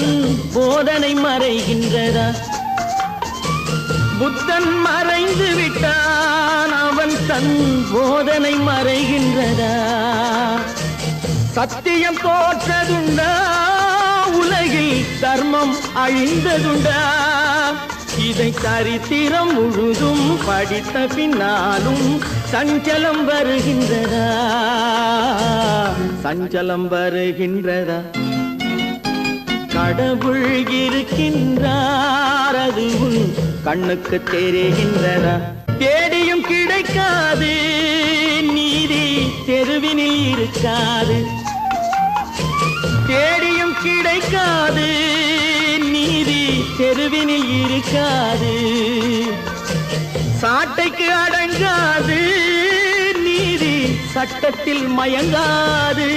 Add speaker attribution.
Speaker 1: தன் போதனை மறைகின்றதா? புத்தன் மறைந்து விட்டான், அவன் தன் போதனை மறைகின்றதா? சத்தியம் தோற்றதுண்டா? உலகில் தர்மம் அழிந்ததுண்டா? இதை சரித்திரம் முழுதும் படித்த பின்னாலும் சஞ்சலம் வருகின்றதா? சஞ்சலம் வருகின்றதா? கடவுள் இருக்கின்றார், அது உன் கண்ணுக்கு தெரிகின்றதா? தேடியும் கிடைக்காது, நீதி தெருவினில் இருக்காது. தேடியும் கிடைக்காது, நீதி தெருவினில் இருக்காது. சாட்டைக்கு அடங்காது, நீதி சட்டத்தில் மயங்காது.